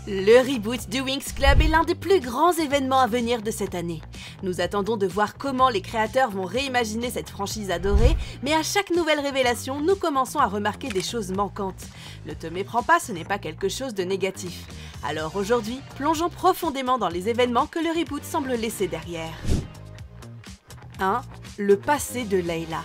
Le reboot du Winx Club est l'un des plus grands événements à venir de cette année. Nous attendons de voir comment les créateurs vont réimaginer cette franchise adorée, mais à chaque nouvelle révélation, nous commençons à remarquer des choses manquantes. Ne te méprends pas, ce n'est pas quelque chose de négatif. Alors aujourd'hui, plongeons profondément dans les événements que le reboot semble laisser derrière. 1. Le passé de Layla.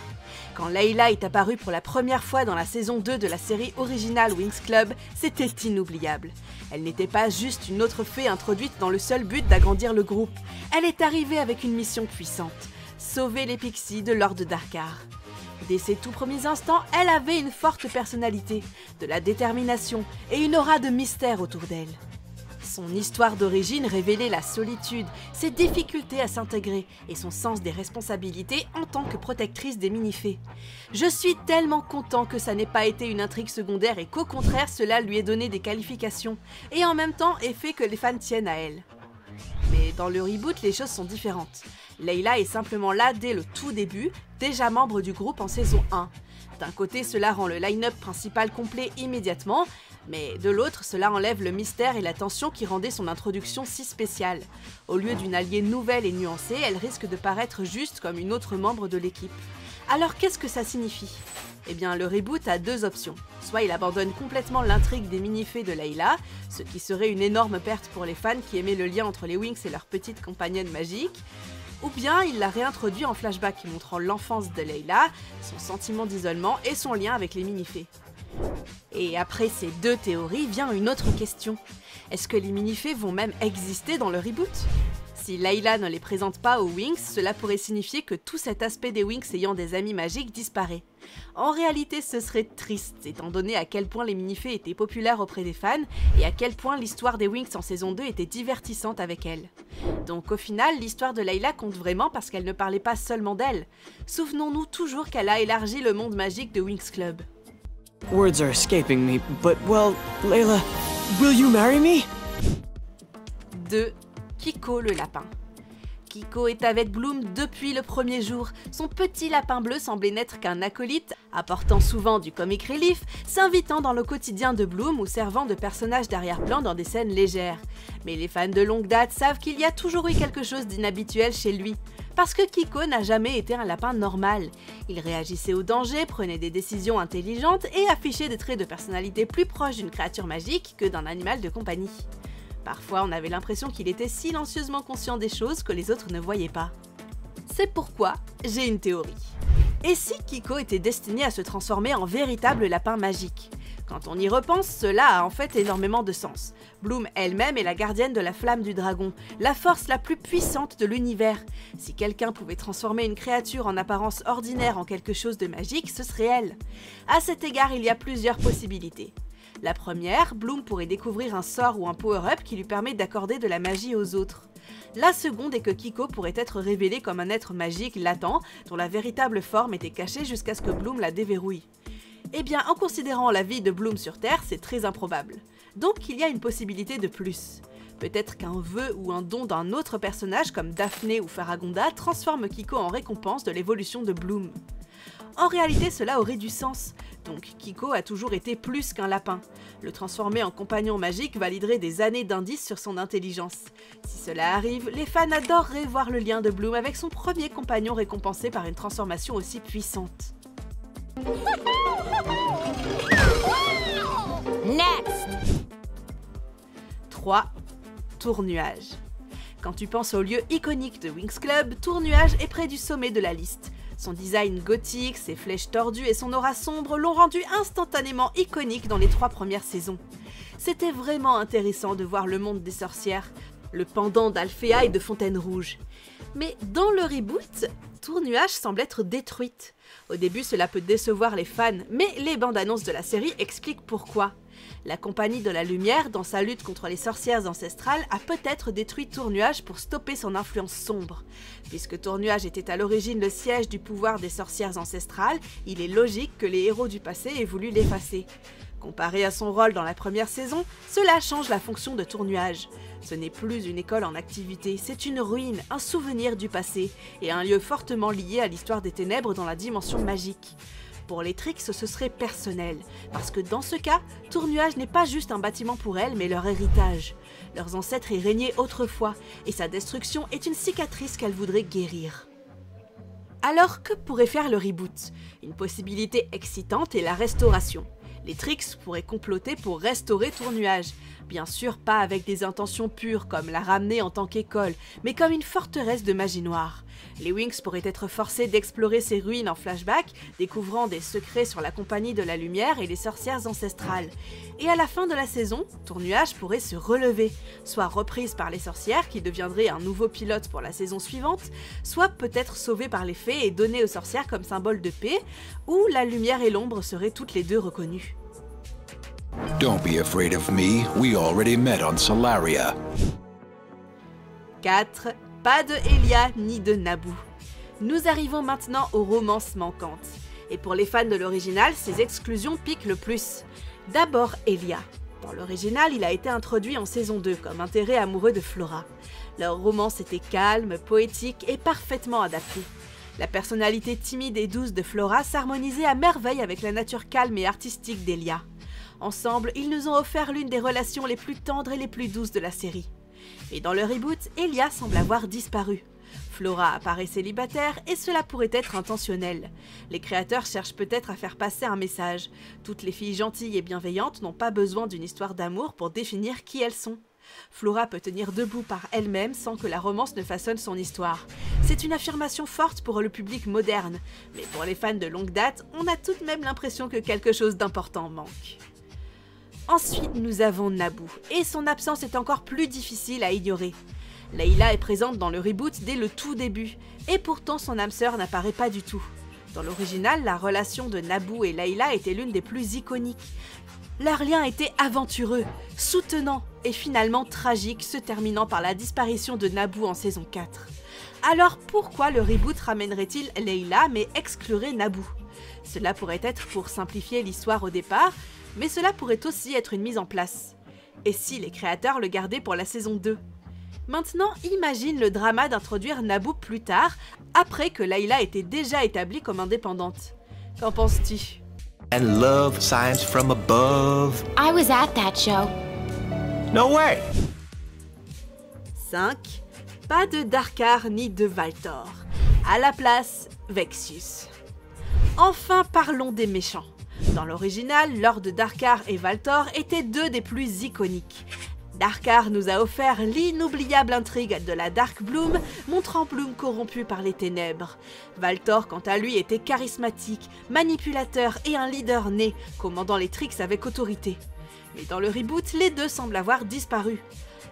Quand Layla est apparue pour la première fois dans la saison 2 de la série originale Winx Club, c'était inoubliable. Elle n'était pas juste une autre fée introduite dans le seul but d'agrandir le groupe. Elle est arrivée avec une mission puissante, sauver les Pixies de Lord Darkar. Dès ses tout premiers instants, elle avait une forte personnalité, de la détermination et une aura de mystère autour d'elle. Son histoire d'origine révélait la solitude, ses difficultés à s'intégrer et son sens des responsabilités en tant que protectrice des mini-fées. Je suis tellement content que ça n'ait pas été une intrigue secondaire et qu'au contraire cela lui ait donné des qualifications et en même temps ait fait que les fans tiennent à elle. Mais dans le reboot, les choses sont différentes. Layla est simplement là dès le tout début, déjà membre du groupe en saison 1. D'un côté, cela rend le line-up principal complet immédiatement, mais de l'autre, cela enlève le mystère et la tension qui rendaient son introduction si spéciale. Au lieu d'une alliée nouvelle et nuancée, elle risque de paraître juste comme une autre membre de l'équipe. Alors qu'est-ce que ça signifie? Eh bien, le reboot a deux options. Soit il abandonne complètement l'intrigue des mini-fées de Layla, ce qui serait une énorme perte pour les fans qui aimaient le lien entre les Winx et leur petite compagnonne magique, ou bien il la réintroduit en flashback montrant l'enfance de Layla, son sentiment d'isolement et son lien avec les mini-fées. Et après ces deux théories vient une autre question. Est-ce que les mini-fées vont même exister dans le reboot? Si Layla ne les présente pas aux Winx, cela pourrait signifier que tout cet aspect des Winx ayant des amis magiques disparaît. En réalité, ce serait triste, étant donné à quel point les mini-fées étaient populaires auprès des fans et à quel point l'histoire des Winx en saison 2 était divertissante avec elles. Donc au final, l'histoire de Layla compte vraiment parce qu'elle ne parlait pas seulement d'elle. Souvenons-nous toujours qu'elle a élargi le monde magique de Winx Club. Words are escaping me, but well, Layla, will you marry me? 2. Kiko le lapin. Kiko est avec Bloom depuis le premier jour. Son petit lapin bleu semblait n'être qu'un acolyte, apportant souvent du comic relief, s'invitant dans le quotidien de Bloom ou servant de personnage d'arrière-plan dans des scènes légères. Mais les fans de longue date savent qu'il y a toujours eu quelque chose d'inhabituel chez lui. Parce que Kiko n'a jamais été un lapin normal. Il réagissait au danger, prenait des décisions intelligentes et affichait des traits de personnalité plus proches d'une créature magique que d'un animal de compagnie. Parfois, on avait l'impression qu'il était silencieusement conscient des choses que les autres ne voyaient pas. C'est pourquoi j'ai une théorie. Et si Kiko était destiné à se transformer en véritable lapin magique? Quand on y repense, cela a en fait énormément de sens. Bloom elle-même est la gardienne de la flamme du dragon, la force la plus puissante de l'univers. Si quelqu'un pouvait transformer une créature en apparence ordinaire en quelque chose de magique, ce serait elle. À cet égard, il y a plusieurs possibilités. La première, Bloom pourrait découvrir un sort ou un power-up qui lui permet d'accorder de la magie aux autres. La seconde est que Kiko pourrait être révélé comme un être magique latent, dont la véritable forme était cachée jusqu'à ce que Bloom la déverrouille. Eh bien, en considérant la vie de Bloom sur Terre, c'est très improbable. Donc il y a une possibilité de plus. Peut-être qu'un vœu ou un don d'un autre personnage comme Daphné ou Faragonda transforme Kiko en récompense de l'évolution de Bloom. En réalité, cela aurait du sens. Donc Kiko a toujours été plus qu'un lapin. Le transformer en compagnon magique validerait des années d'indices sur son intelligence. Si cela arrive, les fans adoreraient voir le lien de Bloom avec son premier compagnon récompensé par une transformation aussi puissante. Next. 3. Tournuage. Quand tu penses au lieu iconique de Winx Club, Tournuage est près du sommet de la liste. Son design gothique, ses flèches tordues et son aura sombre l'ont rendu instantanément iconique dans les 3 premières saisons. C'était vraiment intéressant de voir le monde des sorcières, le pendant d'Alfea et de Fontaine Rouge. Mais dans le reboot, Tournuage semble être détruite. Au début, cela peut décevoir les fans, mais les bandes annonces de la série expliquent pourquoi. La Compagnie de la Lumière, dans sa lutte contre les sorcières ancestrales, a peut-être détruit Tournuage pour stopper son influence sombre. Puisque Tournuage était à l'origine le siège du pouvoir des sorcières ancestrales, il est logique que les héros du passé aient voulu l'effacer. Comparé à son rôle dans la première saison, cela change la fonction de Tournuage. Ce n'est plus une école en activité, c'est une ruine, un souvenir du passé, et un lieu fortement lié à l'histoire des ténèbres dans la dimension magique. Pour les Trix, ce serait personnel, parce que dans ce cas, Tournuage n'est pas juste un bâtiment pour elles, mais leur héritage. Leurs ancêtres y régnaient autrefois, et sa destruction est une cicatrice qu'elle voudrait guérir. Alors, que pourrait faire le reboot? Une possibilité excitante est la restauration. Les Trix pourraient comploter pour restaurer Tournuage. Bien sûr, pas avec des intentions pures comme la ramener en tant qu'école, mais comme une forteresse de magie noire. Les Winx pourraient être forcés d'explorer ces ruines en flashback, découvrant des secrets sur la Compagnie de la Lumière et les sorcières ancestrales. Et à la fin de la saison, Tournuage pourrait se relever, soit reprise par les sorcières qui deviendraient un nouveau pilote pour la saison suivante, soit peut-être sauvée par les fées et donnée aux sorcières comme symbole de paix, ou la lumière et l'ombre seraient toutes les deux reconnues. Don't be afraid of me, we already met on Solaria. 4. Pas de Elia ni de Naboo. Nous arrivons maintenant aux romances manquantes. Et pour les fans de l'original, ces exclusions piquent le plus. D'abord Elia. Dans l'original, il a été introduit en saison 2 comme intérêt amoureux de Flora. Leur romance était calme, poétique et parfaitement adaptée. La personnalité timide et douce de Flora s'harmonisait à merveille avec la nature calme et artistique d'Elia. Ensemble, ils nous ont offert l'une des relations les plus tendres et les plus douces de la série. Et dans le reboot, Elia semble avoir disparu. Flora apparaît célibataire et cela pourrait être intentionnel. Les créateurs cherchent peut-être à faire passer un message. Toutes les filles gentilles et bienveillantes n'ont pas besoin d'une histoire d'amour pour définir qui elles sont. Flora peut tenir debout par elle-même sans que la romance ne façonne son histoire. C'est une affirmation forte pour le public moderne, mais pour les fans de longue date, on a tout de même l'impression que quelque chose d'important manque. Ensuite, nous avons Naboo, et son absence est encore plus difficile à ignorer. Layla est présente dans le reboot dès le tout début, et pourtant son âme sœur n'apparaît pas du tout. Dans l'original, la relation de Naboo et Layla était l'une des plus iconiques. Leur lien était aventureux, soutenant et finalement tragique, se terminant par la disparition de Naboo en saison 4. Alors pourquoi le reboot ramènerait-il Layla mais exclurait Naboo? Cela pourrait être pour simplifier l'histoire au départ, mais cela pourrait aussi être une mise en place. Et si les créateurs le gardaient pour la saison 2? Maintenant, imagine le drama d'introduire Naboo plus tard, après que Layla était déjà établie comme indépendante. Qu'en penses-tu? And love signs from above. I was at that show. No way! 5. Pas de Darkar ni de Valtor. À la place, Vexius. Enfin, parlons des méchants. Dans l'original, Lord Darkar et Valtor étaient deux des plus iconiques. Darkar nous a offert l'inoubliable intrigue de la Dark Bloom, montrant Bloom corrompu par les ténèbres. Valtor, quant à lui, était charismatique, manipulateur et un leader né, commandant les Trix avec autorité. Mais dans le reboot, les deux semblent avoir disparu.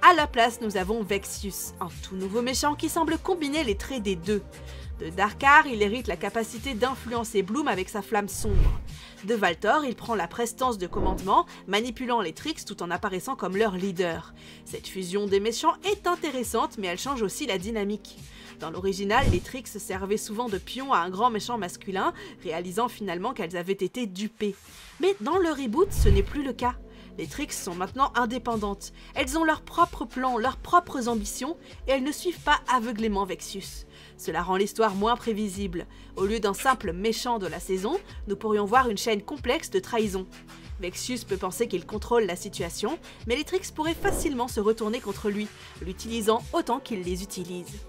À la place, nous avons Vexius, un tout nouveau méchant qui semble combiner les traits des deux. De Darkar, il hérite la capacité d'influencer Bloom avec sa flamme sombre. De Valtor, il prend la prestance de commandement, manipulant les Trix tout en apparaissant comme leur leader. Cette fusion des méchants est intéressante, mais elle change aussi la dynamique. Dans l'original, les Trix servaient souvent de pions à un grand méchant masculin, réalisant finalement qu'elles avaient été dupées. Mais dans le reboot, ce n'est plus le cas. Les Trix sont maintenant indépendantes. Elles ont leurs propres plans, leurs propres ambitions, et elles ne suivent pas aveuglément Vexius. Cela rend l'histoire moins prévisible. Au lieu d'un simple méchant de la saison, nous pourrions voir une chaîne complexe de trahison. Vexius peut penser qu'il contrôle la situation, mais les Trix pourraient facilement se retourner contre lui, l'utilisant autant qu'il les utilise.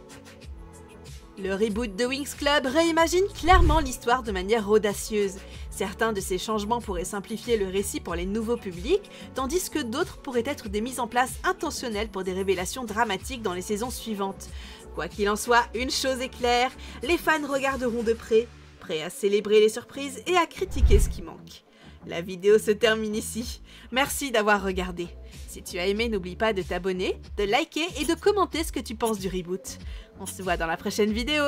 Le reboot de Winx Club réimagine clairement l'histoire de manière audacieuse. Certains de ces changements pourraient simplifier le récit pour les nouveaux publics, tandis que d'autres pourraient être des mises en place intentionnelles pour des révélations dramatiques dans les saisons suivantes. Quoi qu'il en soit, une chose est claire, les fans regarderont de près, prêts à célébrer les surprises et à critiquer ce qui manque. La vidéo se termine ici. Merci d'avoir regardé. Si tu as aimé, n'oublie pas de t'abonner, de liker et de commenter ce que tu penses du reboot. On se voit dans la prochaine vidéo.